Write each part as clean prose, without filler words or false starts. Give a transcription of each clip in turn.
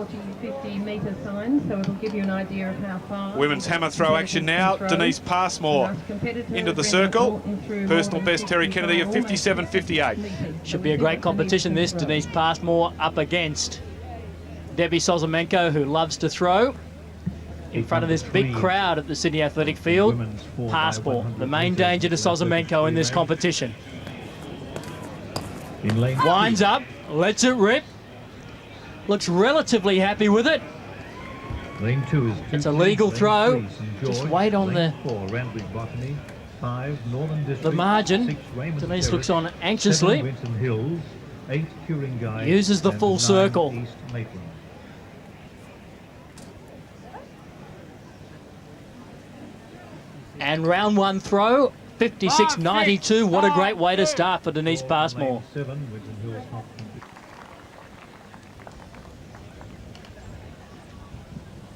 40-50 metre sign, so it'll give you an idea of how far. Women's hammer throw action now. Denise Passmore into the circle. Personal best Terry Kennedy of 57.58. Should be a great competition this. Denise Passmore up against Debbie Sosimenko, who loves to throw. In front of this big crowd at the Sydney Athletic Field, Passmore, the main danger to Sosimenko in this competition. Winds up, lets it rip. Looks relatively happy with it. Lane 2 is it's a legal throw. Just wait on the margin. Denise looks on anxiously. Uses the full circle. And round one throw, 56.92. What a great way to start for Denise Passmore.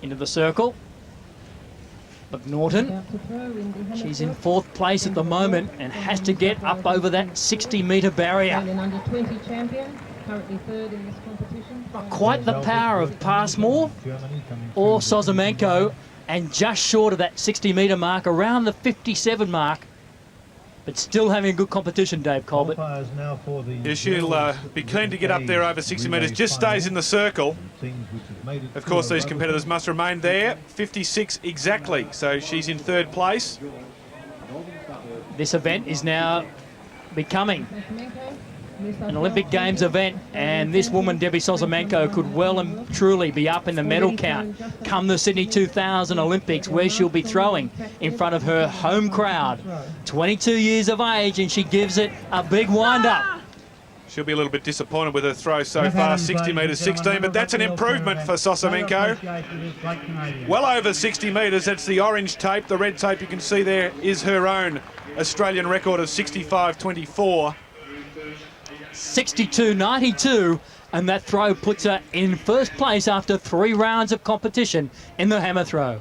Into the circle. MacNaughton, she's in 4th place at the moment and has to get up over that 60-metre barrier. Not quite the power of Passmore or Sosimenko, and just short of that 60-metre mark, around the 57 mark. But still having a good competition, Dave Colbert. Yeah, she'll be keen to get up there over 60 metres. Just stays in the circle. Of course, these competitors must remain there. 56 exactly, so she's in 3rd place. This event is now becoming an Olympic Games event, and this woman, Debbie Sosimenko, could well and truly be up in the medal count come the Sydney 2000 Olympics, where she'll be throwing in front of her home crowd. 22 years of age, and she gives it a big wind-up. She'll be a little bit disappointed with her throw so far, 60 metres 16, but that's an improvement for Sosimenko. Well over 60 metres, that's the orange tape. The red tape you can see there is her own Australian record of 65.24. 62.92, and that throw puts her in 1st place after 3 rounds of competition in the hammer throw.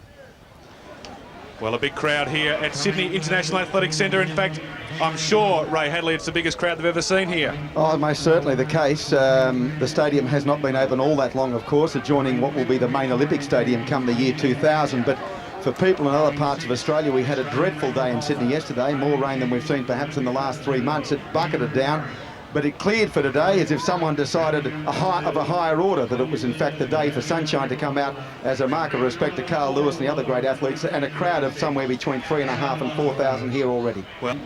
Well, a big crowd here at Sydney International Athletic Centre. In fact, I'm sure, Ray Hadley, it's the biggest crowd they've ever seen here. Oh, most certainly the case. The stadium has not been open all that long, of course, adjoining what will be the main Olympic stadium come the year 2000. But for people in other parts of Australia, we had a dreadful day in Sydney yesterday, more rain than we've seen perhaps in the last 3 months. It bucketed down. But it cleared for today as if someone decided of a higher order that it was in fact the day for sunshine to come out, as a mark of respect to Carl Lewis and the other great athletes, and a crowd of somewhere between 3,500 and 4,000 here already. Well,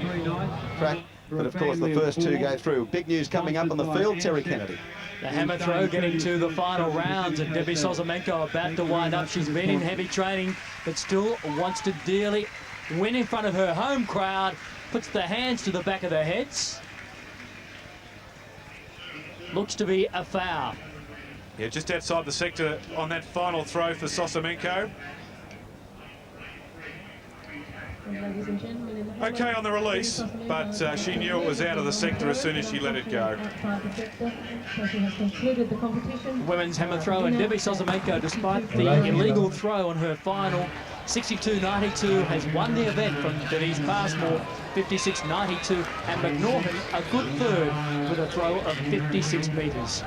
but of course the first 2 go through. Big news coming up on the field, Terry Kennedy. The hammer throw getting to the final rounds, and Debbie Sosimenko about to wind up. She's been in heavy training, but still wants to dearly win in front of her home crowd. Puts the hands to the back of their heads. Looks to be a foul. Yeah, just outside the sector on that final throw for Sosimenko. Okay on the release, but she knew it was out of the sector as soon as she let it go. Women's hammer throw, and Debbie Sosimenko, despite the illegal throw on her final 62.92, has won the event from Denise Passmore, 56.92, and MacNaughton a good 3rd with a throw of 56 metres.